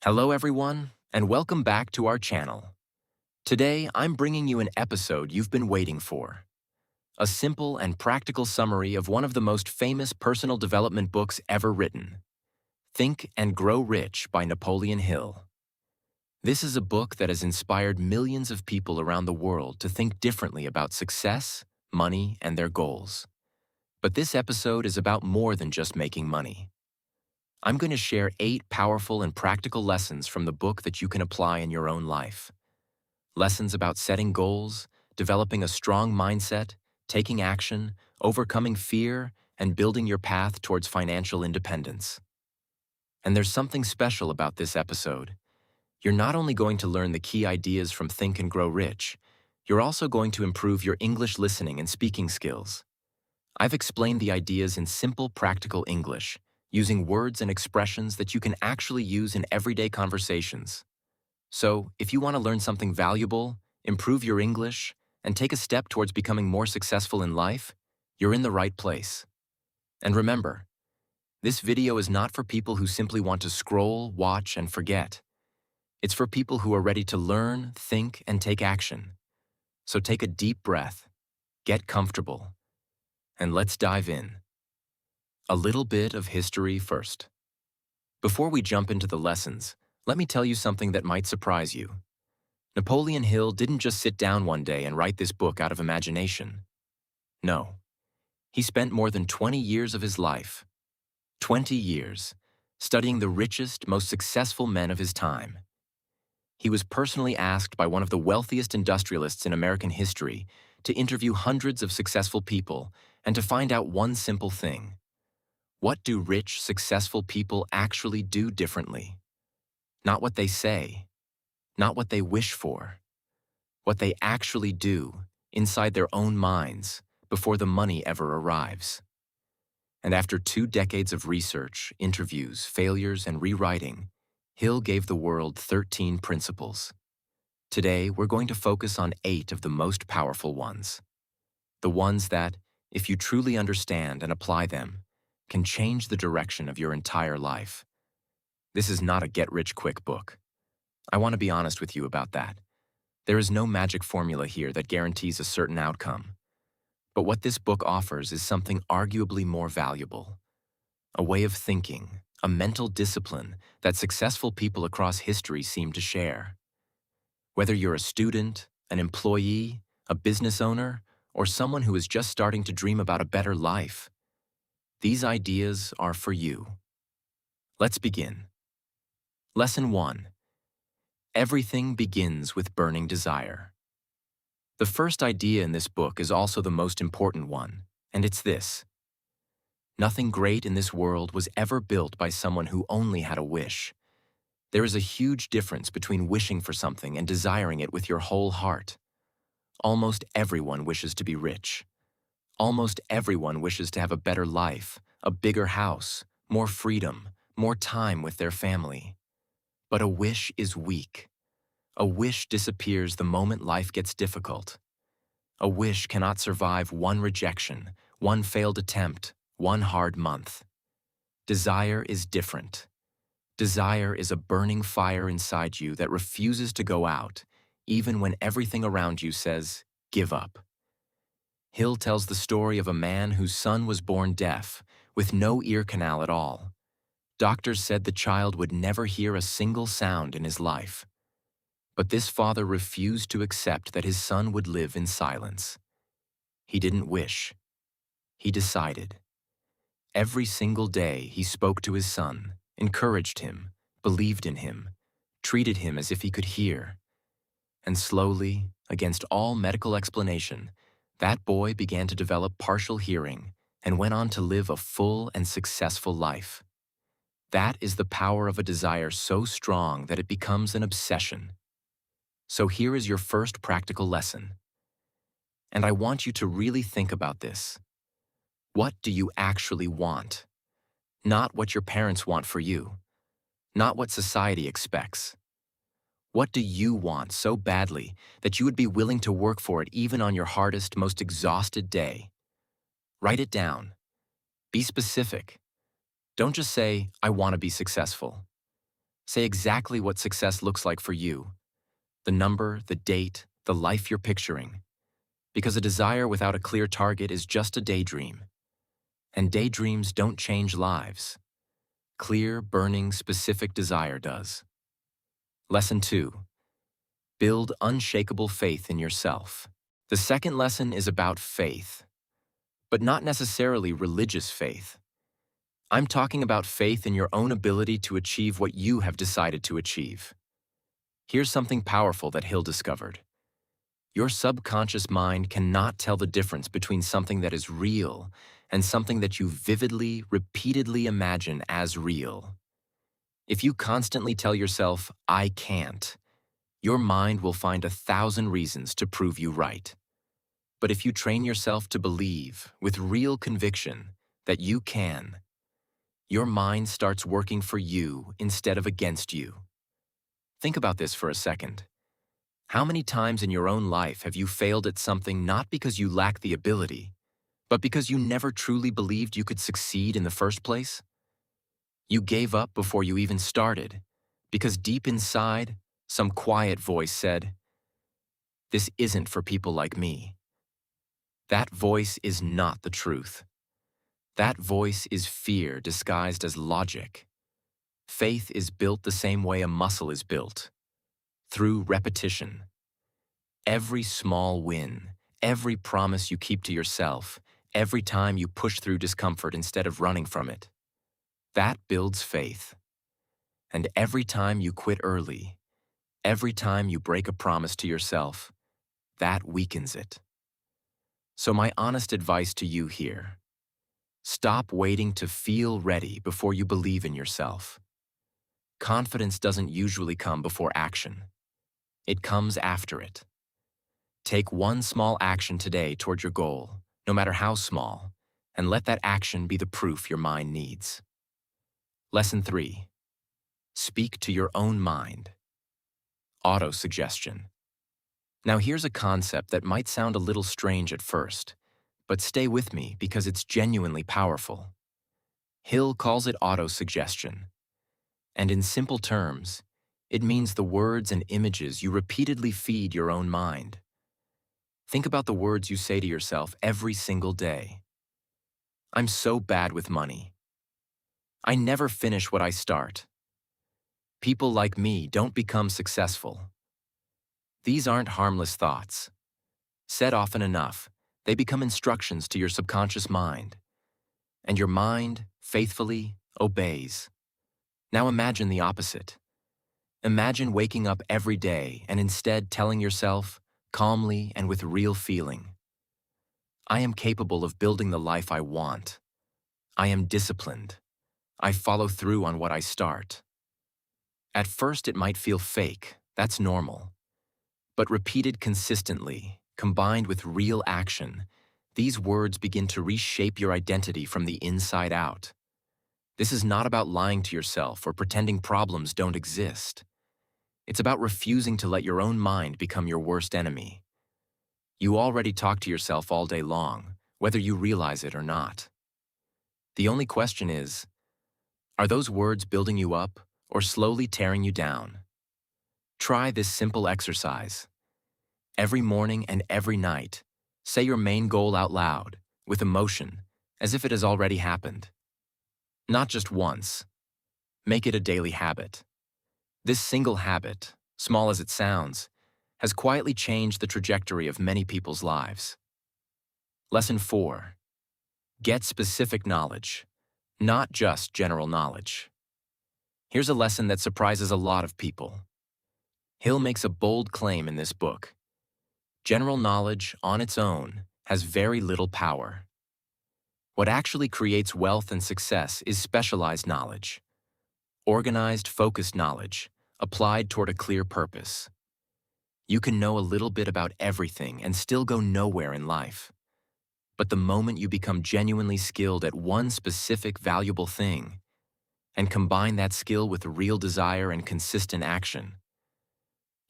Hello everyone, and welcome back to our channel. Today, I'm bringing you an episode you've been waiting for. A simple and practical summary of one of the most famous personal development books ever written, Think and Grow Rich by Napoleon Hill. This is a book that has inspired millions of people around the world to think differently about success, money, and their goals. But this episode is about more than just making money. I'm going to share 8 powerful and practical lessons from the book that you can apply in your own life. Lessons about setting goals, developing a strong mindset, taking action, overcoming fear, and building your path towards financial independence. And there's something special about this episode. You're not only going to learn the key ideas from Think and Grow Rich, you're also going to improve your English listening and speaking skills. I've explained the ideas in simple, practical English, using words and expressions that you can actually use in everyday conversations. So, if you want to learn something valuable, improve your English, and take a step towards becoming more successful in life, you're in the right place. And remember, this video is not for people who simply want to scroll, watch, and forget. It's for people who are ready to learn, think, and take action. So take a deep breath, get comfortable, and let's dive in. A little bit of history first. Before we jump into the lessons, let me tell you something that might surprise you. Napoleon Hill didn't just sit down one day and write this book out of imagination. No. He spent more than 20 years of his life, 20 years, studying the richest, most successful men of his time. He was personally asked by one of the wealthiest industrialists in American history to interview hundreds of successful people and to find out one simple thing. What do rich, successful people actually do differently? Not what they say, not what they wish for. What they actually do inside their own minds before the money ever arrives. And after 2 decades of research, interviews, failures, and rewriting, Hill gave the world 13 principles. Today, we're going to focus on 8 of the most powerful ones. The ones that, if you truly understand and apply them, can change the direction of your entire life. This is not a get-rich-quick book. I want to be honest with you about that. There is no magic formula here that guarantees a certain outcome. But what this book offers is something arguably more valuable. A way of thinking, a mental discipline that successful people across history seem to share. Whether you're a student, an employee, a business owner, or someone who is just starting to dream about a better life, these ideas are for you. Let's begin. Lesson 1. Everything begins with burning desire. The first idea in this book is also the most important one, and it's this. Nothing great in this world was ever built by someone who only had a wish. There is a huge difference between wishing for something and desiring it with your whole heart. Almost everyone wishes to be rich. Almost everyone wishes to have a better life, a bigger house, more freedom, more time with their family. But a wish is weak. A wish disappears the moment life gets difficult. A wish cannot survive one rejection, one failed attempt, one hard month. Desire is different. Desire is a burning fire inside you that refuses to go out, even when everything around you says, give up. Hill tells the story of a man whose son was born deaf, with no ear canal at all. Doctors said the child would never hear a single sound in his life. But this father refused to accept that his son would live in silence. He didn't wish. He decided. Every single day he spoke to his son, encouraged him, believed in him, treated him as if he could hear. And slowly, against all medical explanation, that boy began to develop partial hearing and went on to live a full and successful life. That is the power of a desire so strong that it becomes an obsession. So here is your first practical lesson. And I want you to really think about this. What do you actually want? Not what your parents want for you. Not what society expects. What do you want so badly that you would be willing to work for it even on your hardest, most exhausted day? Write it down. Be specific. Don't just say, I want to be successful. Say exactly what success looks like for you, the number, the date, the life you're picturing. Because a desire without a clear target is just a daydream. And daydreams don't change lives. Clear, burning, specific desire does. Lesson 2. Build unshakable faith in yourself. The second lesson is about faith, but not necessarily religious faith. I'm talking about faith in your own ability to achieve what you have decided to achieve. Here's something powerful that Hill discovered. Your subconscious mind cannot tell the difference between something that is real and something that you vividly, repeatedly imagine as real. If you constantly tell yourself, "I can't," your mind will find 1,000 reasons to prove you right. But if you train yourself to believe, with real conviction, that you can, your mind starts working for you instead of against you. Think about this for a second. How many times in your own life have you failed at something not because you lack the ability, but because you never truly believed you could succeed in the first place? You gave up before you even started, because deep inside, some quiet voice said, "This isn't for people like me." That voice is not the truth. That voice is fear disguised as logic. Faith is built the same way a muscle is built, through repetition. Every small win, every promise you keep to yourself, every time you push through discomfort instead of running from it, that builds faith. And every time you quit early, every time you break a promise to yourself, that weakens it. So my honest advice to you here: stop waiting to feel ready before you believe in yourself. Confidence doesn't usually come before action. It comes after it. Take one small action today toward your goal, no matter how small, and let that action be the proof your mind needs. Lesson 3. Speak to your own mind. Auto-suggestion. Now here's a concept that might sound a little strange at first, but stay with me because it's genuinely powerful. Hill calls it auto-suggestion. And in simple terms, it means the words and images you repeatedly feed your own mind. Think about the words you say to yourself every single day. "I'm so bad with money." "I never finish what I start." "People like me don't become successful." These aren't harmless thoughts. Said often enough, they become instructions to your subconscious mind. And your mind, faithfully, obeys. Now imagine the opposite. Imagine waking up every day and instead telling yourself, calmly and with real feeling, "I am capable of building the life I want. I am disciplined. I follow through on what I start." At first it might feel fake, that's normal. But repeated consistently, combined with real action, these words begin to reshape your identity from the inside out. This is not about lying to yourself or pretending problems don't exist. It's about refusing to let your own mind become your worst enemy. You already talk to yourself all day long, whether you realize it or not. The only question is, are those words building you up or slowly tearing you down? Try this simple exercise. Every morning and every night, say your main goal out loud, with emotion, as if it has already happened. Not just once. Make it a daily habit. This single habit, small as it sounds, has quietly changed the trajectory of many people's lives. Lesson 4. Get specific knowledge, not just general knowledge. Here's a lesson that surprises a lot of people. Hill makes a bold claim in this book. General knowledge, on its own, has very little power. What actually creates wealth and success is specialized knowledge. Organized, focused knowledge, applied toward a clear purpose. You can know a little bit about everything and still go nowhere in life. But the moment you become genuinely skilled at one specific valuable thing, and combine that skill with real desire and consistent action,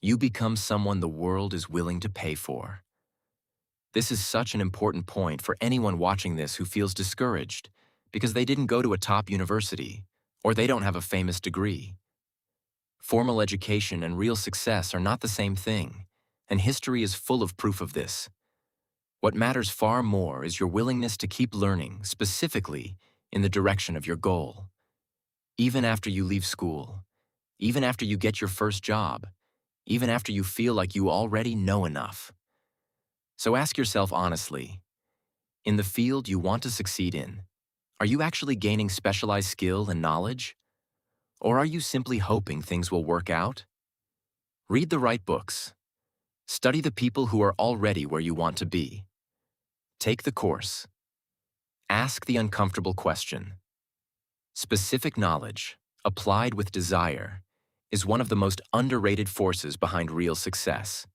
you become someone the world is willing to pay for. This is such an important point for anyone watching this who feels discouraged because they didn't go to a top university or they don't have a famous degree. Formal education and real success are not the same thing, and history is full of proof of this. What matters far more is your willingness to keep learning, specifically in the direction of your goal. Even after you leave school, even after you get your first job, even after you feel like you already know enough. So ask yourself honestly, in the field you want to succeed in, are you actually gaining specialized skill and knowledge? Or are you simply hoping things will work out? Read the right books. Study the people who are already where you want to be. Take the course. Ask the uncomfortable question. Specific knowledge, applied with desire, is one of the most underrated forces behind real success.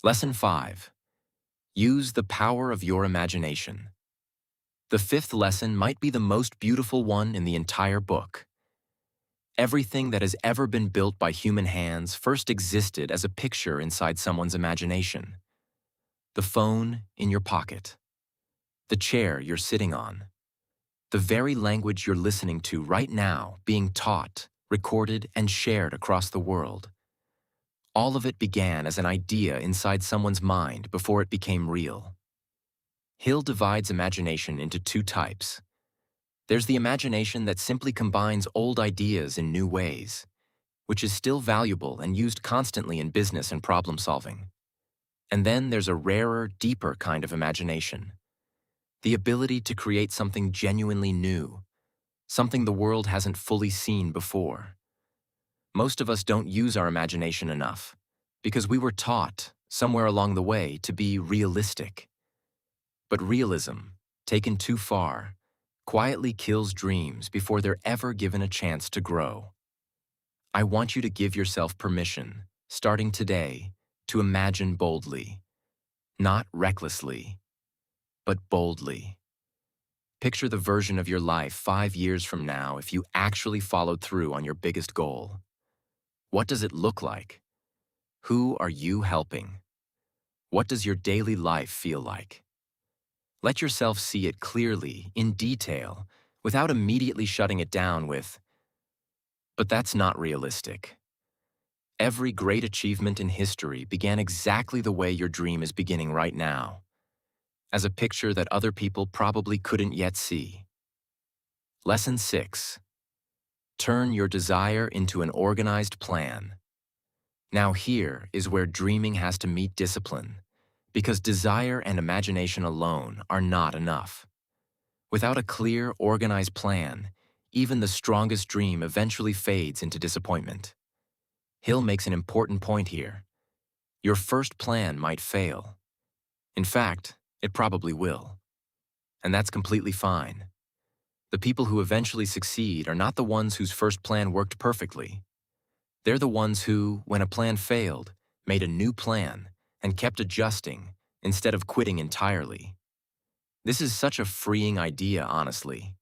Lesson 5. Use the power of your imagination. The fifth lesson might be the most beautiful one in the entire book. Everything that has ever been built by human hands first existed as a picture inside someone's imagination. The phone in your pocket. The chair you're sitting on. The very language you're listening to right now being taught, recorded, and shared across the world. All of it began as an idea inside someone's mind before it became real. Hill divides imagination into two types. There's the imagination that simply combines old ideas in new ways, which is still valuable and used constantly in business and problem solving. And then there's a rarer, deeper kind of imagination. The ability to create something genuinely new, something the world hasn't fully seen before. Most of us don't use our imagination enough, because we were taught, somewhere along the way, to be realistic. But realism, taken too far, quietly kills dreams before they're ever given a chance to grow. I want you to give yourself permission, starting today, to imagine boldly. Not recklessly, but boldly. Picture the version of your life 5 years from now if you actually followed through on your biggest goal. What does it look like? Who are you helping? What does your daily life feel like? Let yourself see it clearly, in detail, without immediately shutting it down with, "But that's not realistic." Every great achievement in history began exactly the way your dream is beginning right now, as a picture that other people probably couldn't yet see. Lesson 6. Turn your desire into an organized plan. Now here is where dreaming has to meet discipline, because desire and imagination alone are not enough. Without a clear, organized plan, even the strongest dream eventually fades into disappointment. Hill makes an important point here. Your first plan might fail. In fact, it probably will. And that's completely fine. The people who eventually succeed are not the ones whose first plan worked perfectly. They're the ones who, when a plan failed, made a new plan and kept adjusting instead of quitting entirely. This is such a freeing idea, honestly.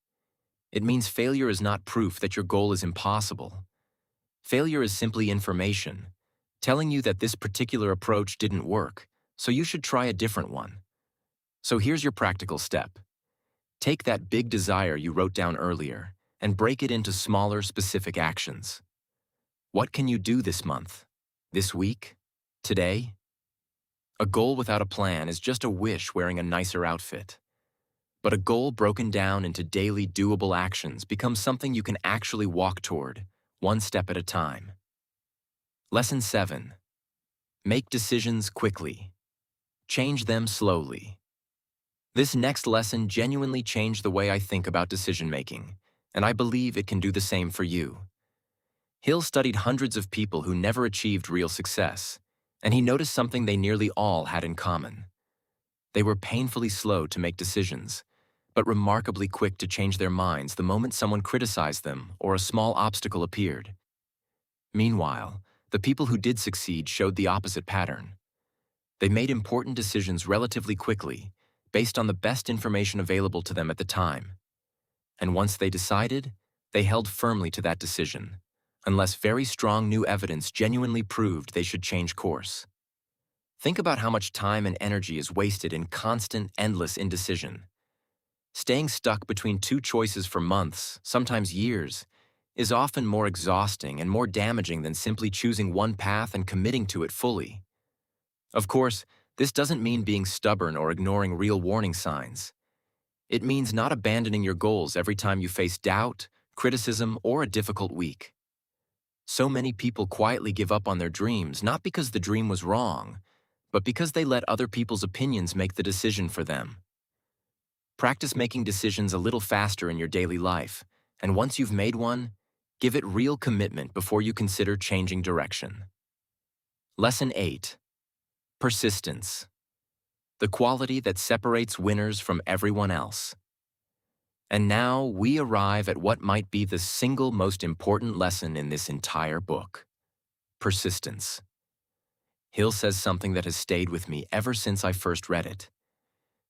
It means failure is not proof that your goal is impossible. Failure is simply information, telling you that this particular approach didn't work, so you should try a different one. So here's your practical step. Take that big desire you wrote down earlier and break it into smaller, specific actions. What can you do this month? This week? Today? A goal without a plan is just a wish wearing a nicer outfit. But a goal broken down into daily doable actions becomes something you can actually walk toward, one step at a time. Lesson 7. Make decisions quickly. Change them slowly. This next lesson genuinely changed the way I think about decision-making, and I believe it can do the same for you. Hill studied hundreds of people who never achieved real success, and he noticed something they nearly all had in common. They were painfully slow to make decisions, but remarkably quick to change their minds the moment someone criticized them or a small obstacle appeared. Meanwhile, the people who did succeed showed the opposite pattern. They made important decisions relatively quickly, based on the best information available to them at the time. And once they decided, they held firmly to that decision, unless very strong new evidence genuinely proved they should change course. Think about how much time and energy is wasted in constant, endless indecision. Staying stuck between two choices for months, sometimes years, is often more exhausting and more damaging than simply choosing one path and committing to it fully. Of course, this doesn't mean being stubborn or ignoring real warning signs. It means not abandoning your goals every time you face doubt, criticism, or a difficult week. So many people quietly give up on their dreams not because the dream was wrong, but because they let other people's opinions make the decision for them. Practice making decisions a little faster in your daily life, and once you've made one, give it real commitment before you consider changing direction. Lesson 8. Persistence. The quality that separates winners from everyone else. And now we arrive at what might be the single most important lesson in this entire book. Persistence. Hill says something that has stayed with me ever since I first read it,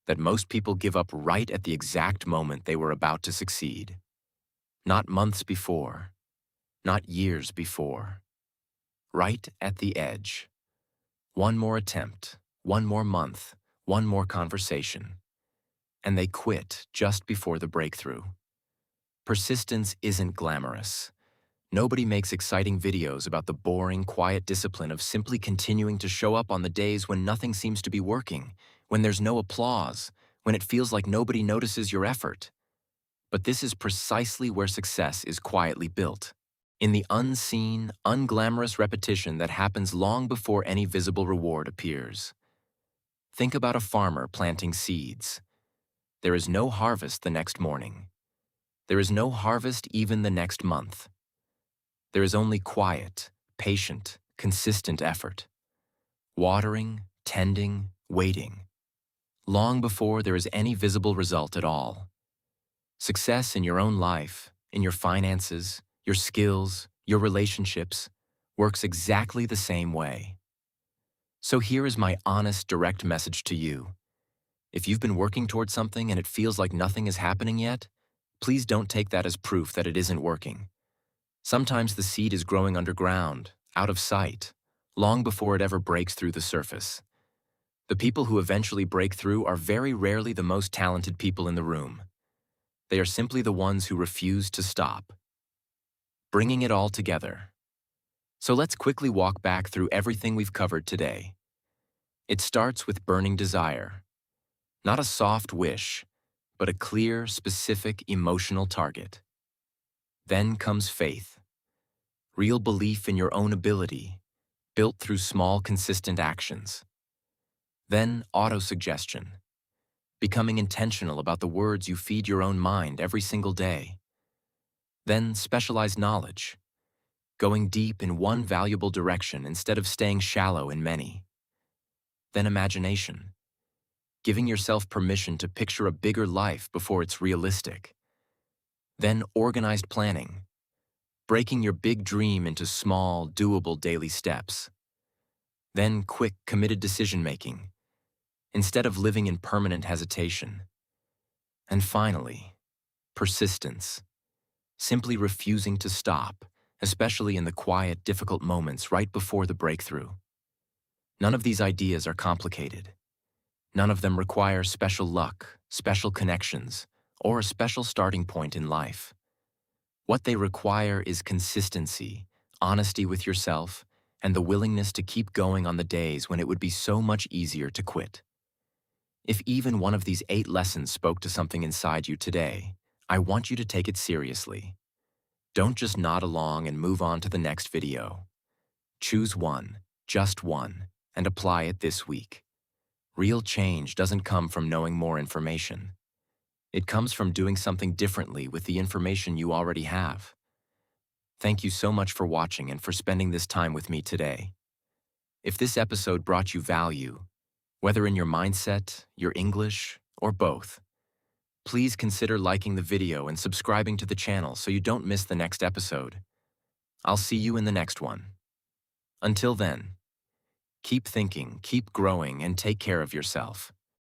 that most people give up right at the exact moment they were about to succeed. Not months before, not years before. Right at the edge. One more attempt, one more month, one more conversation. And they quit just before the breakthrough. Persistence isn't glamorous. Nobody makes exciting videos about the boring, quiet discipline of simply continuing to show up on the days when nothing seems to be working, when there's no applause, when it feels like nobody notices your effort. But this is precisely where success is quietly built. In the unseen, unglamorous repetition that happens long before any visible reward appears. Think about a farmer planting seeds. There is no harvest the next morning. There is no harvest even the next month. There is only quiet, patient, consistent effort. Watering, tending, waiting. Long before there is any visible result at all. Success in your own life, in your finances, your skills, your relationships, works exactly the same way. So here is my honest, direct message to you. If you've been working towards something and it feels like nothing is happening yet, please don't take that as proof that it isn't working. Sometimes the seed is growing underground, out of sight, long before it ever breaks through the surface. The people who eventually break through are very rarely the most talented people in the room. They are simply the ones who refuse to stop. Bringing it all together. So let's quickly walk back through everything we've covered today. It starts with burning desire. Not a soft wish, but a clear, specific, emotional target. Then comes faith. Real belief in your own ability, built through small, consistent actions. Then autosuggestion. Becoming intentional about the words you feed your own mind every single day. Then specialized knowledge. Going deep in one valuable direction instead of staying shallow in many. Then imagination. Giving yourself permission to picture a bigger life before it's realistic. Then organized planning. Breaking your big dream into small, doable daily steps. Then quick, committed decision-making, instead of living in permanent hesitation. And finally, persistence. Simply refusing to stop, especially in the quiet, difficult moments right before the breakthrough. None of these ideas are complicated. None of them require special luck, special connections, or a special starting point in life. What they require is consistency, honesty with yourself, and the willingness to keep going on the days when it would be so much easier to quit. If even one of these 8 lessons spoke to something inside you today, I want you to take it seriously. Don't just nod along and move on to the next video. Choose one, just one, and apply it this week. Real change doesn't come from knowing more information. It comes from doing something differently with the information you already have. Thank you so much for watching and for spending this time with me today. If this episode brought you value, whether in your mindset, your English, or both, please consider liking the video and subscribing to the channel so you don't miss the next episode. I'll see you in the next one. Until then, keep thinking, keep growing, and take care of yourself.